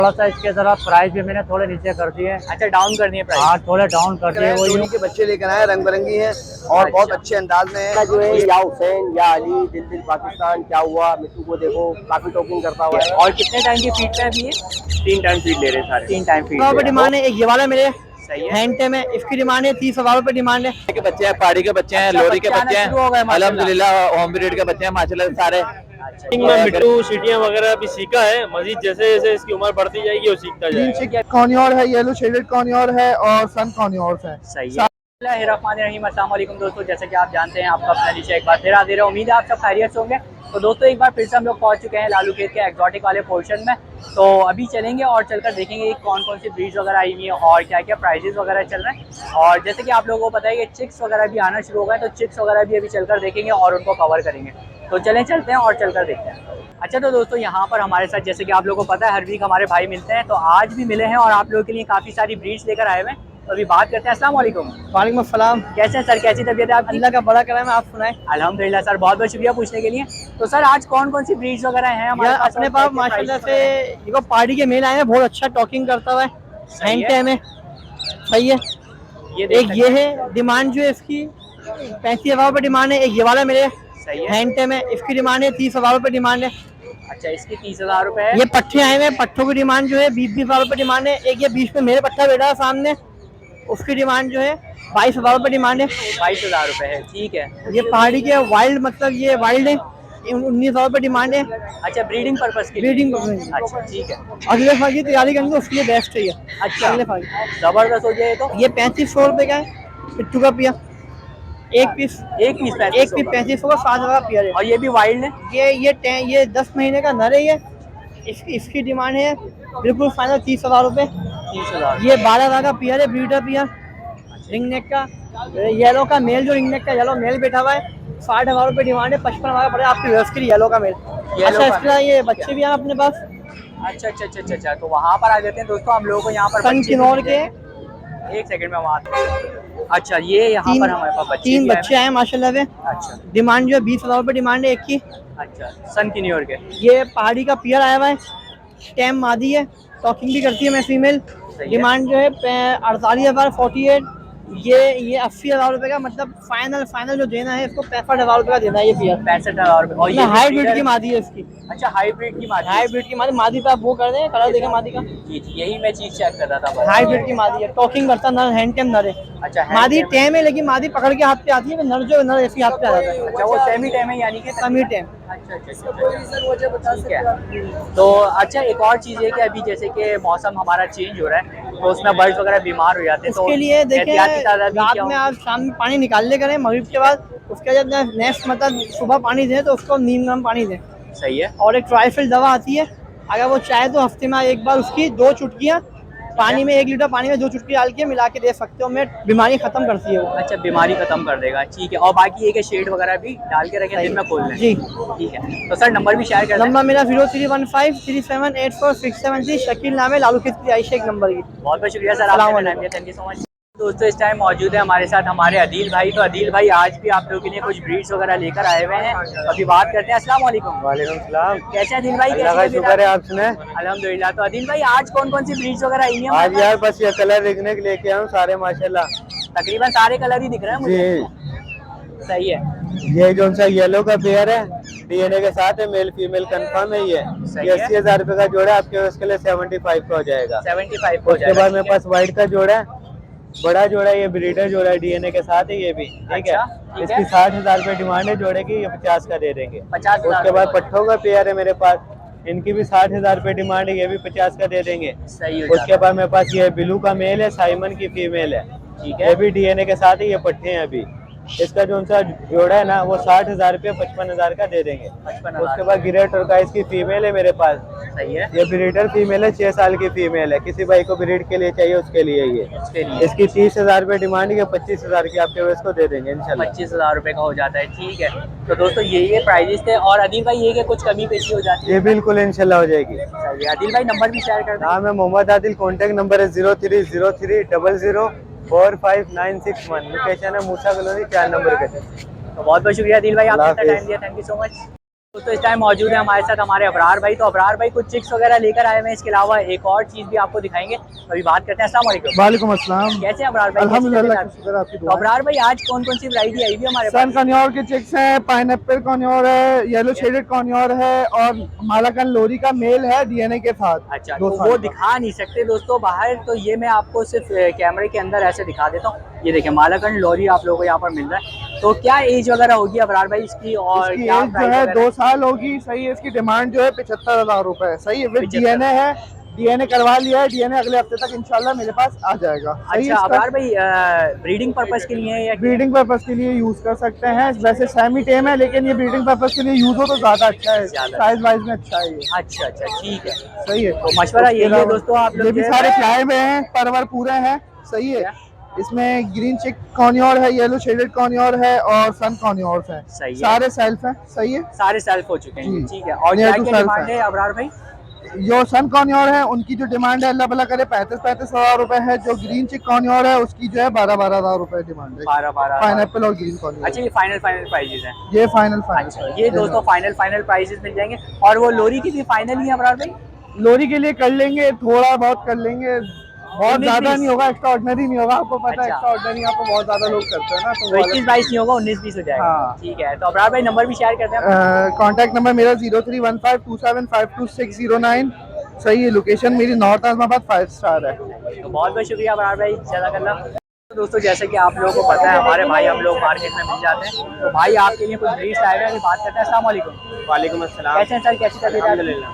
थोड़ा सा इसके जरा प्राइस भी मैंने थोड़े नीचे कर दिए। अच्छा, डाउन कर दिए प्राइस? हाँ, थोड़े डाउन कर दिए। वो धोनी के बच्चे लेकर आए, रंग बिरंगी हैं और बहुत अच्छे अंदाज में है। जो है या हुसैन या अली, दिल दिल पाकिस्तान, क्या हुआ, मिट्टू को देखो, काफी टॉकिंग करता हुआ है। और कितने टाइम की फीड पे अभी ये? 3 टाइम फीड ले रहे सारे। 3 टाइम फीड। डिमांड है। एक ये वाला मेरे सही है। हैंड में इसकी डिमांड है 30,000 रुपए डिमांड है। के बच्चे हैं, पहाड़ी के बच्चे हैं, लोरी के बच्चे हैं, अल्हम्दुलिल्लाह होम ब्रीड के बच्चे हैं माशाल्लाह सारे। में मिट्टू सीटियां वगैरह भी सीखा है, मजीद जैसे जैसे इसकी उम्र बढ़ती जाएगी वो सीखता जाएगा। कॉर्नियोर है, येलो शेडेड कॉर्नियोर है और सन कॉर्नियोर है। सही है। बिस्मिल्लाहिर्रहमानिर्रहीम, अस्सलाम वालेकुम दोस्तों। जैसे कि आप जानते हैं, आपका अपना नीचे एक बार फिर हाजिर है। उम्मीद है आप सब खैरियत से होंगे। तो दोस्तों, एक बार फिर से हम लोग पहुंच चुके हैं लालू खेत के एक्जॉटिक वाले पोर्शन में। तो अभी चलेंगे और चलकर देखेंगे कौन कौन सी ब्रीड्स वगैरह आई हुई हैं और क्या क्या प्राइजेस वगैरह चल रहे हैं। और जैसे कि आप लोगों को पता है कि चिक्स वगैरह भी आना शुरू हो गए, तो चिक्स वगैरह भी अभी चलकर देखेंगे और उनको कवर करेंगे। तो चलते हैं और चलकर देखते हैं। अच्छा, तो दोस्तों यहाँ पर हमारे साथ, जैसे कि आप लोगों को पता है, हर वीक हमारे भाई मिलते हैं। तो आज भी मिले हैं और आप लोगों के लिए काफ़ी सारी ब्रीड्स लेकर आए हुए हैं। तो अभी बात करते हैं। अस्सलाम वालेकुम। वालेकुम अस्सलाम। कैसे हैं सर, कैसी तबीयत है आपकी? अल्लाह का बड़ा करम है, आप सुनाएं। अल्हम्दुलिल्लाह सर, बहुत बहुत शुक्रिया पूछने के लिए। तो सर, आज कौन कौन सी ब्रीड्स वगैरह हैं हमारे पास? अपने पास माशाल्लाह से देखो पार्टी के मेल आए हैं, बहुत अच्छा टॉकिंग करता हुआ है हैंड में। सही है। एक ये है, डिमांड जो है इसकी 35,000 रुपये डिमांड है। एक ये वाला मेरे हैंड में, इसकी डिमांड है 30,000 रुपये डिमांड है। अच्छा, इसकी 30,000 रुपये है। ये पट्टे आए हुए हैं, पट्टों की डिमांड जो है 20,000 रुपये डिमांड है। एक ये बीच में मेरे पट्टा बैठा है सामने, उसकी डिमांड जो है 22,000 रुपये डिमांड है। 22,000 रुपये है, ठीक है। ये पहाड़ी के वाइल्ड, मतलब ये वाइल्ड है, 19,000 रुपये डिमांड है। अच्छा, ब्रीडिंग पर्पस की? ब्रीडिंग। अच्छा, ठीक है। अगले फाल की तैयारी करेंगे उसके लिए बेस्ट है ये। अच्छा, अगले फाल जबरदस्त हो जाए। तो ये 3500 रुपये का है, पिट्ठू का पिया। एक पीस 3500 का 7,000 का पिया है। और ये भी वाइल्ड है? ये 10 महीने का नर है। ये इसकी डिमांड है बिल्कुल फाइनल 30,000 रुपये। 30,000। ये 12,000 का पियर है, ब्रीडर पियर, रिंग नेक का येलो का मेल, जो रिंग नेक का येलो मेल बैठा हुआ है। 60,000 रुपये डिमांड है। 55,000 का पड़ेगा आपकी व्यवस्था के येलो का मेल। अच्छा, इसका ये बच्चे भी हैं अपने पास। अच्छा अच्छा अच्छा अच्छा अच्छा, तो वहाँ पर आ जाते हैं दोस्तों हम लोगों को। यहाँ पर सन किन्नौर के, एक सेकंड में वहाँ। अच्छा, ये यहाँ पर हमारे पास 3 बच्चे आए माशाल्लाह से। अच्छा, डिमांड जो है 20,000 रुपये डिमांड है एक की। अच्छा, सन किन्नौर के। ये पहाड़ी का पियर आया हुआ है, टैम मादी है, टॉकिंग भी करती है मैं फीमेल। डिमांड जो है 48,000 48। ये 80,000 रुपये का, मतलब फाइनल जो देना है इसको 65,000 रुपये का देना है ये पियर। 65,000 रुपये। और ये हाइब्रिड की मादी है इसकी। अच्छा, हाइब्रिड की मादी? हाइब्रिड की मादी पे आप वो कर दें, कलर देखें मादी का। जी जी, यही मैं चीज चेक कर रहा था। हाइब्रिड की मादी है, टॉकिंग करता नर, हैंड टेम नर है। अच्छा, मादी टेम है, लेकिन मादी पकड़ के हाथ पे आती है, नर जो नर ऐसी हाथ पे आ जाता है। अच्छा, वो सेमी टेम है यानी कि सेमी टेम। अच्छा अच्छा, ठीक है। तो अच्छा, एक और चीज़ है कि अभी जैसे कि मौसम हमारा चेंज हो रहा है, तो उसमें बर्ड्स वगैरह बीमार हो जाते हैं। उसके लिए देखें, रात में आप शाम में पानी निकाल ले करें मगरिब के बाद। उसके जब नेक्स्ट मतलब सुबह पानी दें तो उसको नीम गर्म पानी दें। सही है। और एक ट्राइफिल दवा आती है, अगर वो चाहे तो हफ्ते में एक बार उसकी 2 चुटकियाँ पानी में, 1 लीटर पानी में 2 चुटकी डाल के मिला के दे सकते हो। मैं बीमारी खत्म करती है वो। अच्छा, बीमारी खत्म कर देगा, ठीक है। और बाकी एक शेड वगैरह भी डाल के रखें दिन में खोल लें। जी ठीक है। तो सर, नंबर भी शेयर कर दें। नंबर मेरा 03153784 शकील नाम है, लालू खेत की आयशा एक नंबर की। बहुत बहुत शुक्रिया sir, thank you so much. दोस्तों, इस टाइम मौजूद है हमारे साथ हमारे अदील भाई। तो अदील भाई आज भी आप लोगों के लिए कुछ ब्रीड्स वगैरह लेकर आए हुए हैं। तो अभी बात करते हैं। अस्सलाम वालेकुम। वालेकुम सलाम। कैसे हैं अदील भाई? अल्लाह का शुक्र है, आप सुने? अल्हम्दुलिल्लाह। तो अदील भाई, आज कौन कौन सी ब्रीड्स वगैरह आई हैं? आज यार बस ये कलर देखने के लेके आऊँ सारे माशाल्लाह। तकरीबन सारे कलर ही दिख रहे हैं मुझे। सही है। ये जो सा येलो का पेयर है, डीएनए के साथ है, मेल फीमेल कंफर्म है। ये 80,000 रुपये का जोड़ा आपके उसके लिए 75 का हो जाएगा। 75 हो जाएगा। उसके बाद मेरे पास व्हाइट का जोड़ा है, बड़ा जोड़ा है, ये ब्रीडर जोड़ा है, डीएनए के साथ है ये भी। ठीक है। इसकी 60,000 रुपये डिमांड है जोड़े की, ये 50 का दे देंगे। 50,000। उसके बाद पट्ठों का पेयर है मेरे पास, इनकी भी 60,000 रुपये डिमांड है, ये भी 50 का दे देंगे। सही। उसके बाद मेरे पास ये ब्लू का मेल है, साइमन की फीमेल है। ठीक है। ये भी डीएनए के साथ है, ये पट्टे हैं अभी। इसका जो सा जोड़ा है ना वो 60,000 रुपये 55,000 का दे देंगे। 55,000। उसके बाद गिरेटर का इसकी फीमेल है मेरे पास। सही है। ये ब्रीडर फीमेल है, 6 साल की फीमेल है, किसी भाई को ब्रीड के लिए चाहिए उसके लिए ये। इसकी 30,000 रुपये डिमांड है, 25,000 की आपके वेस्ट को दे देंगे इंशाल्लाह। 25,000 रुपये का हो जाता है, ठीक है। तो दोस्तों, ये प्राइजेस थे। और अदील भाई, ये कि कुछ कमी पेशी हो जाती है? ये बिल्कुल इंशाल्लाह हो जाएगी। अदील भाई, नंबर भी शेयर कर दें। हाँ, मैं मोहम्मद आदिल, कॉन्टैक्ट नंबर है 0303004961। लोकेशन है मूसा कॉलोनी 4 नंबर पे। तो बहुत बहुत शुक्रिया अदील भाई, आपने इतना टाइम दिया। Thank you so much. तो इस टाइम मौजूद है हमारे साथ हमारे अबरार भाई। तो अबरार भाई कुछ चिक्स वगैरह लेकर आए हुए हैं, इसके अलावा एक और चीज भी आपको दिखाएंगे। अभी बात करते हैं। अस्सलाम वालेकुम। वालेकुम अस्सलाम। कैसे हैं अबरार भाई? अल्हम्दुलिल्लाह आपकी तो दुआ। अबरार भाई आज कौन कौन सी वैरायटी आई हुई है हमारे सन पास? कन्योर के चिक्स हैं, पाइनएप्पल कन्योर है, येलो शेडेड कन्योर है और मालाकन लोरी का मेल है डीएनए के साथ। अच्छा, तो वो दिखा नहीं सकते दोस्तों बाहर, तो ये मैं आपको सिर्फ कैमरे के अंदर ऐसे दिखा देता हूँ। ये देखिए मालाकन लोरी आप लोगों को यहाँ पर मिल रहा है। तो क्या एज वगैरह होगी अबरार भाई इसकी? और इसकी क्या एज जो है 2 साल होगी। सही है। इसकी डिमांड जो है 75,000 रुपए है। सही है। विद डीएनए है, डीएनए करवा लिया है। डीएनए अगले हफ्ते तक इंशाल्लाह मेरे पास आ जाएगा। अच्छा अबरार भाई ब्रीडिंग पर्पस के लिए या ब्रीडिंग पर्पस के लिए यूज कर सकते हैं। वैसे सेमी टेम है लेकिन ये ब्रीडिंग पर्पस के लिए यूज हो तो ज्यादा अच्छा है। साइज वाइज में अच्छा है ये। अच्छा ठीक है, सही है। तो मशवरा यही है दोस्तों, आप लोग ये भी सारे खिलाए हुए हैं, परवर पूरे हैं। सही है। इसमें ग्रीन चिक कॉर्नियोर है, येलो शेडेड कॉर्नियोर है और सन कॉर्नियोर है। सही है। सारे सेल्फ हैं। सही है। सारे सेल्फ हो चुके हैं। जी। ठीक है। और क्या क्या डिमांड है अबरार भाई? जो सन कॉर्नियोर है उनकी जो डिमांड है अल्लाह भला करे 35,000 रुपए है। जो ग्रीन चिक कॉर्नियोर है उसकी जो है 12,000 रुपए डिमांड है। 12,000 पाइनएप्पल और ग्रीन कॉर्नियोर। अच्छा, ये फाइनल प्राइजेस हैं? ये फाइनल ये दोस्तों फाइनल प्राइजेस मिल जाएंगे। और वो लोरी की भी फाइनल ही है अबरार भाई? लोरी के लिए कर लेंगे, थोड़ा बहुत कर लेंगे, बहुत 19-20 ज्यादा नहीं होगा, एक्स्ट्रा ऑर्डिनरी नहीं होगा। आपको पता है अच्छा। एक्स्ट्रा ऑर्डिनरी आपको बहुत ज्यादा लोग करते हैं ना, तो 21-22 नहीं होगा, 19-20 हो जाएगा। हाँ। ठीक है, तो अबरार भाई नंबर भी शेयर करते हैं। कॉन्टैक्ट नंबर मेरा 031527522609। सही है। लोकेशन मेरी नॉर्थ आजमाबाद 5 स्टार है। तो बहुत बहुत शुक्रिया अबरार भाई, जज़ाकल्लाह। तो दोस्तों जैसे कि आप लोगों को पता है हमारे भाई हम लोग मार्केट में मिल जाते हैं। तो भाई आपके लिए कुछ ब्रीड्स आए हुए हैं, अभी बात करते हैं। अस्सलाम वालेकुम। वालेकुम अस्सलाम। कैसे हैं सर? कैसी तबीयत है? अल्हम्दुलिल्लाह।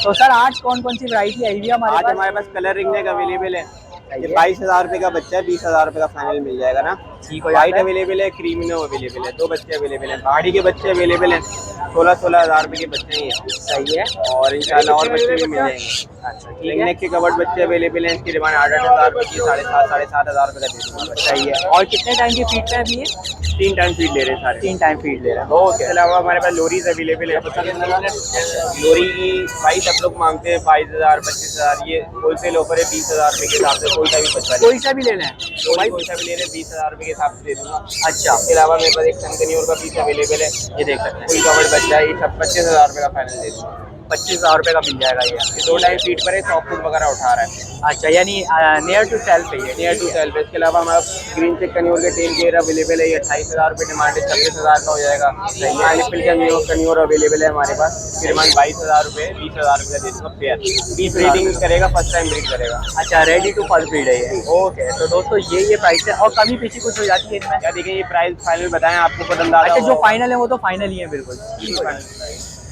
तो सर आज कौन कौन सी वैरायटी आई हुई है हमारे आज पास? हमारे पास कलर रिंग नेक अवेलेबल है। ये 22,000 रुपए का बच्चा है, 20,000 रुपए का फाइनल मिल जाएगा ना। ठीक हो वाइट जाता है। अवेलेबल है, क्रीमिनो अवेलेबल है, 2 बच्चे अवेलेबल हैं। पहाड़ी के बच्चे अवेलेबल हैं, 16,000 रुपए के बच्चे हैं ये। सही है। और इंशाल्लाह और बच्चे भी मिल जाएंगे। अच्छा ठीक रिंग है। नेक के कवर्ड बच्चे अवेलेबल हैं। इसकी डिमांड 8,000 रुपए की, 7,500 रुपए का दे दूँगा। सही है। और कितने टाइम की फीड पे है अभी ये? 3 टाइम फीड ले रहे हैं सारे। 3 टाइम फीड ले रहा है। इसके अलावा हमारे पास लोरीज अवेलेबल है। लोरी की प्राइस आप लोग मांगते हैं 22,000 25,000। ये होलसेल ऑफर है 20,000 रुपए के हिसाब से। कोई सा भी बच्चा कोई सा भी लेना है तो भाई कोई सा भी ले रहे 20,000 रुपए के हिसाब से दे दूंगा। अच्छा। इसके अलावा मेरे पास एक सनकनियोर का पीस अवेलेबल है, ये देख सकते हैं, फुल कवर्ड बच्चा है। ये सब 25,000 रुपए का फाइनल दे दूंगा। 25,000 रुपए का मिल जाएगा ये। ये 2 टाइम फीड पर है, सॉफ्ट फूड वगैरह उठा रहा है। अच्छा, यानी नियर टू सेल्फ है ये? नियर टू सेल्फ है। इसके अलावा हमारा ग्रीन चिक कन्योर के टेल केयर अवेलेबल है। ये 28,000 रुपए डिमांड है, 26,000 का हो जाएगा। एलिफिल कन्योर अवेलेबल है हमारे पास। इसकी डिमांड 22,000 रुपए, 20,000 रुपए का दे दूंगा पेयर। 20 ब्रीडिंग करेगा, फर्स्ट टाइम ब्रीड करेगा। अच्छा, रेडी टू फर्स्ट ब्रीड है ये। ओके, तो दोस्तों ये प्राइस है। और कमी पीछी कुछ हो जाती है इनमें? क्या देखिए, ये प्राइस फाइनल बताएं आपको खुद अंदाजा अच्छा, जो होगा। फाइनल है वो तो फाइनल ही है बिल्कुल।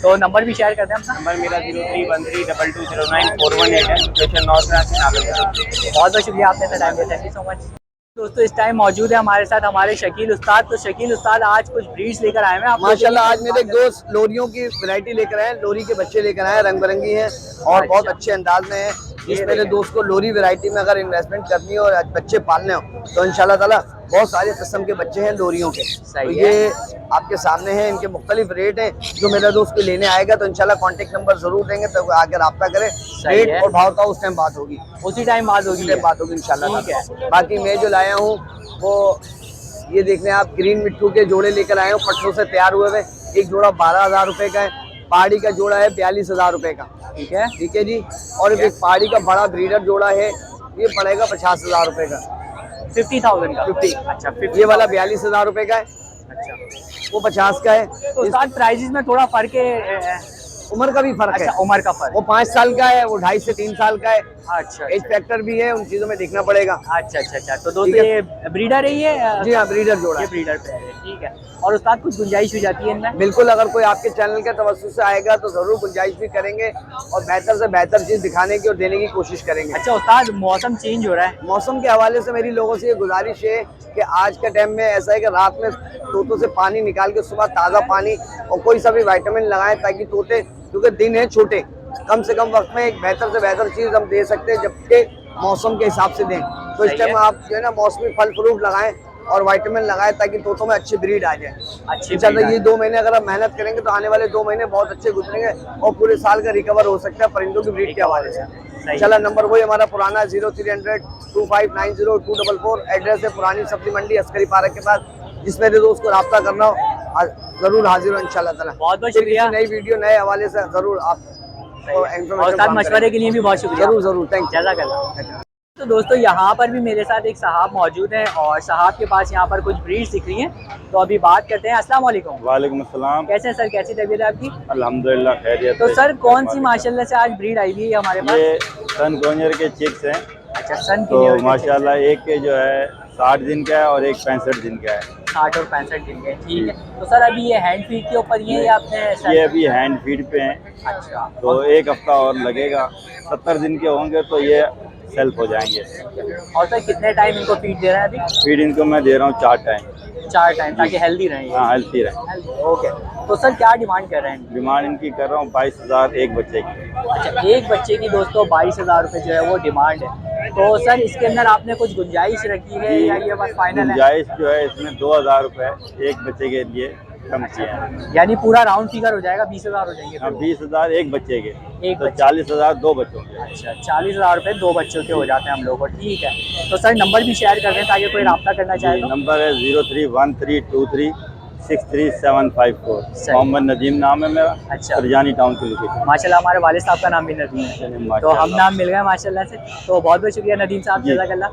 तो नंबर भी शेयर करते हैं अपना। नंबर मेरा 0313220941 है। Location north Nagal. बहुत बहुत शुक्रिया आपने इतना टाइम दिया, थैंक यू सो मच। दोस्तों इस टाइम मौजूद है हमारे साथ हमारे शकील उस्ताद। तो शकील उस्ताद आज कुछ ब्रीड्स लेकर आए हैं आप? माशाल्लाह आज मेरे दोस्त लोरियों की वैरायटी लेकर आए, लोरी के बच्चे लेकर आए, रंग बिरंगी हैं और बहुत अच्छे अंदाज में है। इस मेरे दोस्त को लोरी वैरायटी में अगर इन्वेस्टमेंट करनी हो और बच्चे पालने हो तो इंशाल्लाह ताला बहुत सारे किस्म के बच्चे हैं लोरियों के। तो ये आपके सामने हैं, इनके मुख्तलिफ रेट हैं। जो मेरा दोस्त को लेने आएगा तो इंशाल्लाह कॉन्टेक्ट नंबर जरूर देंगे, तो आगे रब्ता करें। रेट और भाव का उस टाइम बात होगी, उसी टाइम बात होगी इंशाल्लाह। ठीक है। बाकी मैं जो लाया हूँ वो ये देख लें आप, ग्रीन मिट्टू के जोड़े लेकर आए हूँ, पट्टों से तैयार हुए हुए। एक जोड़ा 12,000 रुपए का है। पहाड़ी का जोड़ा है 42,000 रुपए का। ठीक है जी। और एक पहाड़ी का बड़ा ब्रीडर जोड़ा है, ये पड़ेगा 50,000 रुपए का। 50,000 का? 50। अच्छा, 50। ये वाला 42,000 रुपए का है। अच्छा, वो 50 का है। तो साथ प्राइजेस में थोड़ा फर्क है? उम्र का भी फर्क अच्छा, है। उम्र का फर्क। वो 5 साल का है, वो 2.5 से 3 साल का है। अच्छा, एज फैक्टर भी है, उन चीजों में देखना पड़ेगा। अच्छा। तो दोस्तों ये ब्रीडर है ये? जी हाँ, ब्रीडर जोड़ा ये है। ब्रीडर पे है। ठीक है। और उस्ताद कुछ गुंजाइश हो जाती है इनमें? बिल्कुल, अगर कोई आपके चैनल के तवज्जुह से आएगा तो जरूर गुंजाइश भी करेंगे और बेहतर से बेहतर चीज दिखाने की और देने की कोशिश करेंगे। अच्छा उस्ताद, मौसम चेंज हो रहा है, मौसम के हवाले से मेरी लोगों से ये गुजारिश है कि आज के टाइम में ऐसा है कि रात में तोतों से पानी निकाल के सुबह ताज़ा पानी और कोई सा भी विटामिन लगाएं, ताकि तोते, क्योंकि दिन है छोटे, कम से कम वक्त में एक बेहतर से बेहतर चीज़ हम दे सकते हैं, जबकि मौसम के हिसाब से दें। तो इस टाइम आप जो है ना मौसमी फल फ्रूट लगाएं और विटामिन लगाएं, ताकि तोतों में अच्छी ब्रीड आ जाए। इंशाल्लाह ये 2 महीने अगर आप मेहनत करेंगे तो आने वाले 2 महीने बहुत अच्छे गुजरेंगे और पूरे साल का रिकवर हो सकता है परिंदों की ब्रीड के हवाले से। इंशाल्लाह नंबर वही हमारा पुराना 0300 2590 244। एड्रेस है पुरानी सब्जी मंडी अस्करी पार्क के पास। जिसमें दोस्त को रब्ता करना हो जरूर हाजिर हो इंशाल्लाह ताला। बहुत बहुत फिर शुक्रिया। किसी नई वीडियो नए हवाले से जरूर आप और साथ मशवरे के लिए भी बहुत शुक्रिया। जरूर जरूर, थैंक यू। जज़ाकल्लाह। तो दोस्तों यहाँ पर भी मेरे साथ एक साहब मौजूद हैं और साहब के पास यहाँ पर कुछ ब्रीड्स दिख रही हैं, तो अभी बात करते हैं। अस्सलाम वालेकुम। वालेकुम अस्सलाम। कैसे हैं सर, कैसी तबीयत है आपकी? अल्हम्दुलिल्लाह खैरियत तो है। सर कौन सी माशाल्लाह से आज ब्रीड आई हुई है हमारे पास? ये सन गोनियर के चिक्स हैं। अच्छा, सन तो की माशाल्लाह एक के जो है 60 दिन का है और एक 65 दिन का है। 60 और 65 दिन के, ठीक है। तो सर अभी ये हैंड फीड के ऊपर ये या आपने ये अभी हैंड फीड पे हैं। अच्छा, तो एक हफ्ता और लगेगा, 70 दिन के होंगे तो ये सेल्फ हो जाएंगे। और सर कितने टाइम इनको फीड दे रहे हैं अभी? फीड इनको मैं दे रहा हूँ 4 टाइम। 4 टाइम, ताकि हेल्दी रहें। हाँ, हेल्थी रहे। ओके। तो सर क्या डिमांड कर रहे हैं? डिमांड इनकी कर रहा हूँ 22,000 एक बच्चे की। अच्छा, एक बच्चे की दोस्तों 22,000 रुपये जो है वो डिमांड है। तो सर इसके अंदर आपने कुछ गुंजाइश रखी है या ये बस फाइनल है? गुंजाइश जो है इसमें 2,000 रुपये एक बच्चे के लिए कम किए हैं। यानी पूरा राउंड फिगर हो जाएगा, 20,000 हो जाएंगे? हाँ, 20,000 एक बच्चे के, एक तो बच्चे। 40,000 दो बच्चों के। अच्छा, 40,000 रुपये 2 बच्चों के हो जाते हैं हम लोगों को, ठीक है। तो सर नंबर भी शेयर कर दें ताकि कोई रब्ता करना चाहे तो। नंबर है 0313236754। सही। मोहम्मद नदीम नाम है मेरा। अच्छा। सरजानी टाउन की लोकेशन। माशाल्लाह हमारे वालिद साहब का नाम भी नदीम है, तो हम नाम मिल गए माशाल्लाह से। तो बहुत बहुत शुक्रिया नदीम साहब, जी। जज़ाकल्लाह।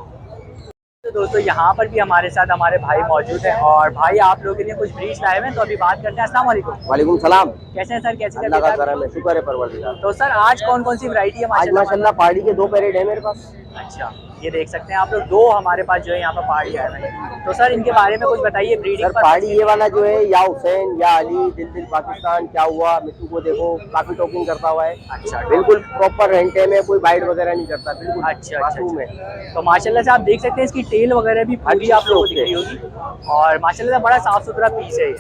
तो दोस्तों यहाँ पर भी हमारे साथ हमारे भाई मौजूद हैं और भाई आप लोगों के लिए कुछ ब्रीड्स लाए हुए हैं, तो अभी बात करते हैं। अस्सलाम वालेकुम। वालेकुम सलाम। कैसे हैं सर, कैसी अल्लाह का तबीयत है करम है, शुक्र है परवरदिगार। तो सर आज कौन कौन सी वैरायटी है आज माशाल्लाह? माशाल्लाह पहाड़ी के 2 पैरेट है मेरे पास। अच्छा, ये देख सकते हैं आप लोग, 2 हमारे पास जो है यहाँ पर पहाड़ी आए हुए हैं। तो सर इनके बारे में कुछ बताइए ब्रीडिंग सर पहाड़ी ये वाला जो है या हुसैन या अली, दिल दिल पाकिस्तान, क्या हुआ मिट्टू को देखो, काफी टॉकिंग करता हुआ है। अच्छा, बिल्कुल प्रॉपर रेंटे में, कोई बाइट वगैरह नहीं करता, बिल्कुल अच्छा, मासूम है। तो माशाल्लाह से आप देख सकते हैं इसकी टेल वगैरह भी पूरी आप लोगों को दिख रही होगी और माशाल्लाह से बड़ा साफ सुथरा पीस है ये।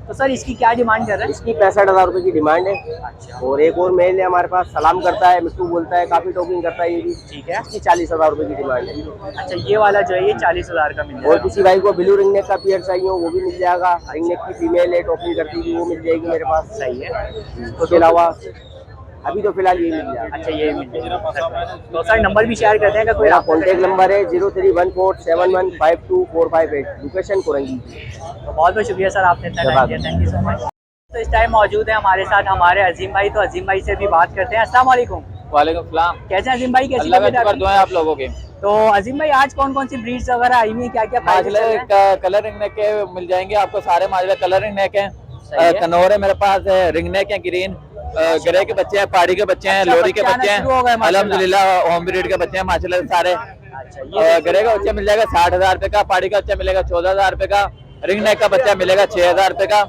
तो सर इसकी क्या डिमांड कर रहे हैं? इसकी 65,000 रुपए की डिमांड है। अच्छा, और एक और मेल है हमारे पास, सलाम करता है, मिट्टू बोलता है, काफी टॉकिंग करता है ये भी। ठीक है। इसकी 40,000 रुपए की डिमांड है। अच्छा, ये वाला जो है ये 40,000 का मिल और जाएगा। किसी भाई को ब्लू रिंगनेक का पियर चाहिए हो वो भी मिल जाएगा। रिंगनेक की फीमेल है, टॉकिंग करती थी, वो मिल जाएगी मेरे पास। सही है। उसके अलावा अभी तो फिलहाल ये मिल जाएगा। अच्छा, ये मिल जाएगा। तो सर नंबर भी शेयर करते हैं अगर कोई मेरा रब्ता कॉन्टेक्ट करना नंबर है 0314715245 लोकेशन कोरंगी। तो बहुत बहुत शुक्रिया सर, आपने इतना टाइम दिया, थैंक यू सो मच। तो इस टाइम मौजूद है हमारे साथ हमारे अजीम भाई, तो अजीम भाई से भी बात करते हैं। अस्सलाम वालेकुम। वालेकुम सलाम। कैसे हैं अजीम भाई, कैसी अल्लाह का तबीयत शुक्र, आपकी? दुआएं आप लोगों की। तो अजीम भाई आज कौन कौन सी ब्रीड्स वगैरह आई हुई है, क्या क्या प्राइस चल रहे हैं? माजले कलर रिंग नेक के मिल जाएंगे आपको, सारे माजले कलर रिंग नेक हैं। सही है। कनौर है मेरे पास, रिंग नेक है, ग्रीन ग्रे के बच्चे हैं, पहाड़ी के बच्चे हैं, अच्छा, लोरी के बच्चे बच्चे आना शुरू हो गए हैं। माशाल्लाह। अल्हम्दुलिल्लाह होम ब्रीड के बच्चे हैं माशाल्लाह सारे। अच्छा, ये ग्रे का बच्चा मिल जाएगा 60,000 रुपए का, पहाड़ी का बच्चा मिलेगा 14,000 रुपए का, रिंग नेक का बच्चा मिलेगा 6,000 रुपए का।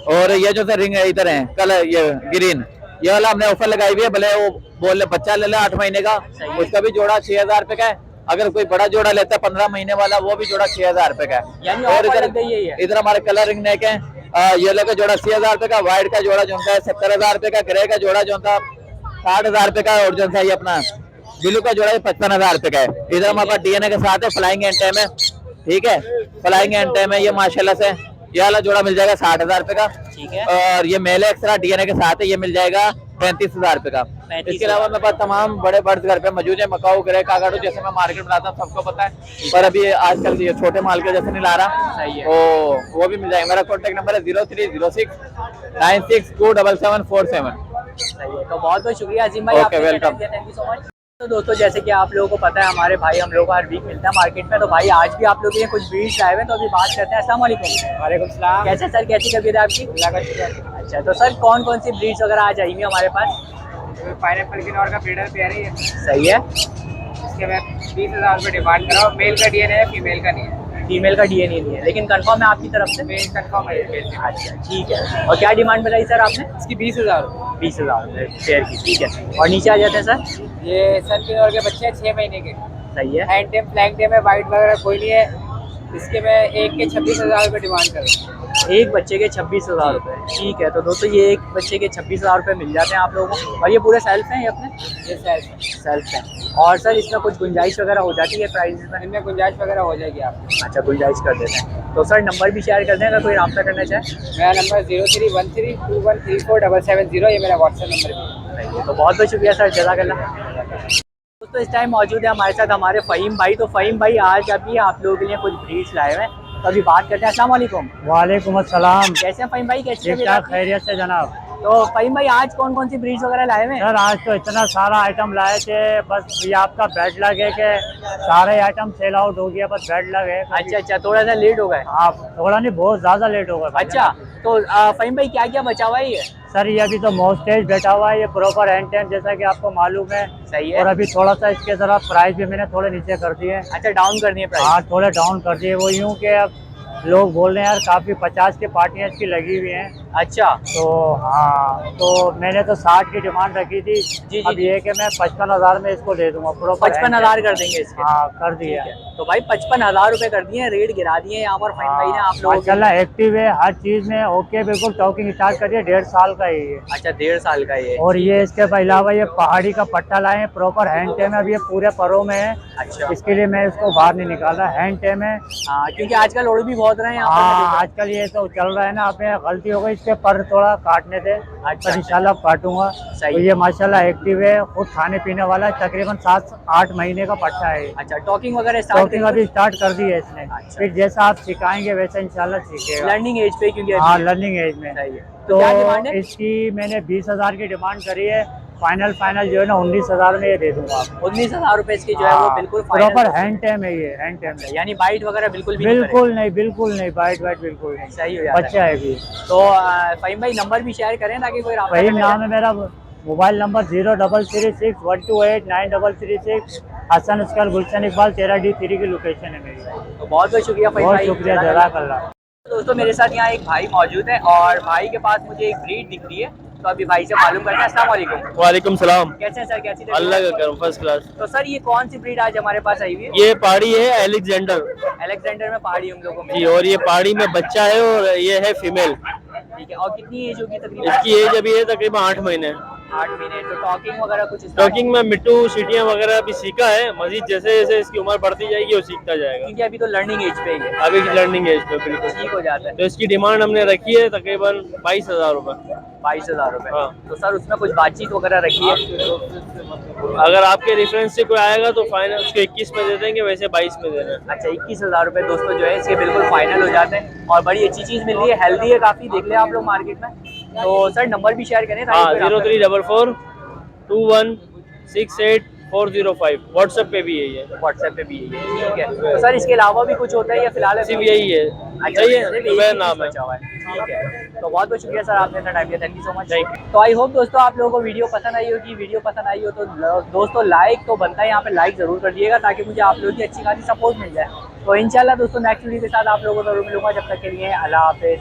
और ये जो सर रिंग इधर है कलर ये ग्रीन, ये वाला हमने ऑफर लगाई हुई है, भले वो बोले बच्चा ले ले 8 महीने का, उसका भी जोड़ा 6,000 रुपए का है। अगर कोई बड़ा जोड़ा लेता है 15 महीने वाला, वो भी जोड़ा 6,000 रुपए का है। यानी और ऑफर लग गई है ये। इधर हमारे कलर रिंग नेक है, येलो का जोड़ा 80,000 रुपए का, व्हाइट का जोड़ा जो है 70,000 रुपए का, ग्रे का जोड़ा जो था 60,000 रुपए का, और जो है ये अपना ब्लू का जोड़ा 55,000 रुपए का है। इधर हमारे पास डीएनए के साथ है, फ्लाइंग एंड टाइम है, ठीक है, फ्लाइंग एंड टाइम है ये माशाल्लाह से। ये वाला जोड़ा मिल जाएगा 60,000 रुपए का, ठीक है। और ये मेल एक्स्ट्रा डीएनए के साथ है, ये मिल जाएगा 35,000 रुपए का। 35,000। इसके अलावा मेरे पास तमाम बड़े बर्ड्स घर पे मौजूद है, मकाऊ ग्रे कागाडो, जैसे मैं मार्केट बनाता हूँ सबको पता है, पर अभी आजकल ये छोटे माल के जैसे नहीं ला रहा। सही है। वो भी मिल जाएगा। मेरा कॉन्टेक्ट नंबर है 0306962747। सही है। तो बहुत बहुत शुक्रिया अजीम भाई, Okay, आपने welcome. Thank you so much. तो दोस्तों जैसे कि आप लोगों को पता है हमारे भाई हम लोग को हर वीक मिलता है मार्केट में, तो भाई आज भी आप लोग के लिए कुछ ब्रीड्स आए हुए हैं, तो अभी बात करते हैं। अस्सलाम वालेकुम। वालेकुम सलाम। कैसे सर, कैसी तबीयत है आपकी? अल्लाह का शुक्र। अच्छा, तो सर कौन कौन सी ब्रीड्स वगैरह आज आई हुई है हमारे पास? पाइनएप्पल किनौर का ब्रीडर पेयर है ये। सही है। इसके मैं 20,000 रुपये डिमांड कर रहा हूँ। मेल का डीएनए है, फीमेल का नहीं है। फीमेल का डीएनए नहीं है, लेकिन कंफर्म है आपकी तरफ से? मेल कंफर्म है मेल से। अच्छा, ठीक है। और क्या डिमांड बताई सर आपने? इसकी 20,000। 20,000 पेयर की, ठीक है। और नीचे आ जाते हैं सर। ये सन किनौर के बच्चे हैं 6 महीने के। सही है। हैंड टेम फ्लैंक टेम है, वाइट वगैरह कोई नहीं है। इसके मैं एक के 26,000 रुपये डिमांड कर रहा हूँ। एक बच्चे के 26,000 रुपये, ठीक है। तो दोस्तों ये एक बच्चे के 26,000 रुपये मिल जाते हैं आप लोगों को, और ये पूरे सेल्फ हैं ये अपने? ये सेल्फ हैं। और सर इसमें कुछ गुंजाइश वगैरह हो जाती है प्राइस में? इनमें गुंजाइश वगैरह हो जाएगी आपकी। अच्छा, गुंजाइश कर देते हैं। तो सर नंबर भी शेयर कर दें अगर कोई रब्ता करना चाहे। मेरा नंबर 0313213470, ये मेरा व्हाट्सएप नंबर है। तो बहुत बहुत शुक्रिया सर, जज़ाकल्लाह। दोस्तों इस टाइम मौजूद है हमारे साथ हमारे फ़हीम भाई, तो फ़हीम भाई आज अभी आप लोगों के लिए कुछ ब्रीड्स लाए हुए हैं, तो अभी बात करते हैं। अस्सलाम वालेकुम। वालेकुम अस्सलाम। कैसे हैं फ़हीम भाई, कैसे ठीक ठाक खैरियत से जनाब। तो फ़हीम भाई आज कौन कौन सी ब्रीड्स वगैरह लाए हुए हैं? सर आज तो इतना सारा आइटम लाए थे, बस ये आपका बैड लग है कि सारे आइटम सेल आउट हो गया, बस बैड लग है। अच्छा अच्छा, थोड़ा सा लेट हो गए आप थोड़ा नहीं, बहुत ज्यादा लेट हो गया। अच्छा, तो फ़हीम भाई क्या क्या बचा हुआ है ये? सर ये अभी तो मोस्टेज बैठा हुआ है, ये प्रॉपर हैंड टाइम जैसा कि आपको मालूम है। सही है। और अभी थोड़ा सा इसके जरा प्राइस भी मैंने थोड़े नीचे कर दिए। अच्छा, डाउन कर दिए प्राइस? हाँ थोड़े डाउन कर दिए, वो यूँ कि अब लोग बोल रहे हैं यार काफ़ी 50 की पार्टियाँ इसकी लगी हुई हैं। अच्छा, तो हाँ, तो मैंने तो 60 की डिमांड रखी थी। जी, अब ये कि मैं 55,000 में इसको दे दूंगा। 55,000 कर देंगे इसके? हाँ कर दिया। तो भाई 55,000 रुपए कर दिए, रेट गिरा दिए यहाँ पर फ़हीम भाई ने आप लोगों के। माशाल्लाह एक्टिव है हर चीज़ में, ओके बिल्कुल टॉकिंग स्टार्ट करिए। 1.5 साल का है ये। अच्छा, 1.5 साल का ये। और ये इसके अलावा ये पहाड़ी का पट्टा लाए हैं, प्रॉपर हैंड टेम है। अब ये पूरे परों में है, अच्छा, इसके लिए मैं इसको बाहर नहीं निकाला। हैंड टेम है। हाँ क्योंकि आजकल उड़ भी बहुत रहे हैं यहाँ हाँ पर। आजकल ये तो चल रहा है ना, आपने गलती हो गई इसके पर थोड़ा काटने थे। अच्छा, पर इंशाल्लाह काटूंगा। सही। तो ये माशाल्लाह एक्टिव है, खुद खाने पीने वाला है। तकरीबन 7-8 महीने का पट्टा है। अच्छा, टॉकिंग वगैरह स्टार्ट टॉकिंग अभी स्टार्ट कर दी है इसने। अच्छा। फिर जैसा आप सिखाएंगे वैसा इंशाल्लाह सीखेगा। लर्निंग एज पे, क्योंकि हाँ अभी लर्निंग एज में। सही है। तो क्या डिमांड है? इसकी मैंने 20,000 की डिमांड करी है। फाइनल जो है ना 19,000 में ये दे दूंगा आपको। 19,000 रुपए इसकी जो है वो बिल्कुल प्रॉपर हैंड टाइम है, ये हैंड टाइम है। यानी बाइट वगैरह बिल्कुल भी बिल्कुल नहीं, बिल्कुल नहीं, बाइट बिल्कुल नहीं। सही हो जाता है। बच्चा है भी। तो फ़हीम भाई नंबर भी शेयर करें ताकि कोई राब्ता वही करे। नाम है मेरा। Mobile number 0336128966। हसन स्कल गुलशन इकबाल 13D3 की लोकेशन है मेरी। तो बहुत बहुत शुक्रिया फ़हीम बहुत भाई। शुक्रिया, जज़ाकल्लाह। दोस्तों मेरे साथ यहाँ एक भाई मौजूद है और भाई के पास मुझे एक ब्रीड दिख रही है, तो अभी भाई से मालूम करते हैं। अस्सलाम वालेकुम। वालेकुम सलाम। कैसे हैं सर, कैसी अल्लाह का करम, फर्स्ट क्लास। तो सर ये कौन सी ब्रीड आज हमारे पास आई हुई है? ये पहाड़ी है अलेक्जेंडर। अलेक्जेंडर में पहाड़ी हम लोगों में। जी, और ये पहाड़ी में बच्चा है और ये है फीमेल। ठीक है, और कितनी एज होगी तकरीबन? इसकी एज अभी है तकरीबन 8 महीने। 8 महीने। तो टॉकिंग वगैरह कुछ start- टॉकिंग में मिट्टू सीटियाँ वगैरह अभी सीखा है, मजीद जैसे जैसे इसकी उम्र बढ़ती जाएगी वो सीखता जाएगा। क्योंकि अभी तो लर्निंग एज पे ही है, अभी की लर्निंग एज पे बिल्कुल ठीक हो जाता है। तो इसकी डिमांड हमने रखी है तकरीबन 22,000 रुपये। 22,000 रुपए। हाँ। तो सर उसमें कुछ बातचीत वगैरह रखी है? अगर आपके रेफरेंस से कोई आएगा तो फाइनल उसको 21 में दे देंगे, वैसे 22 में देना है। अच्छा, 21,000 रुपए दोस्तों जो है इसके बिल्कुल फाइनल हो जाते हैं और बड़ी अच्छी चीज़ मिल रही है, हेल्दी है काफ़ी, देख ले आप लोग मार्केट में। तो सर नंबर भी शेयर करें। हाँ 03442168 व्हाट्सएप पे भी यही है। व्हाट्सएप पे भी यही है, ठीक है। तो सर इसके अलावा भी कुछ होता है या फिलहाल सिर्फ यही है। अच्छा, सही है, सिर्फ एक जुबैर ही नाम चीज़ है। बचा हुआ है, ठीक है। तो बहुत बहुत शुक्रिया सर, आपने इतना टाइम दिया, thank you so much. Thank तो आई होप दोस्तों आप लोगों को वीडियो पसंद आई होगी। वीडियो पसंद आई हो तो दोस्तों लाइक तो बनता है, यहाँ पे लाइक ज़रूर कर दिएगा ताकि मुझे आप लोगों की अच्छी खासी सपोर्ट मिल जाए। तो इंशाल्लाह दोस्तों नेक्स्ट वीडियो के साथ आप लोगों को ज़रूर मिलूंगा। जब तक के लिए अल्लाह हाफिज़।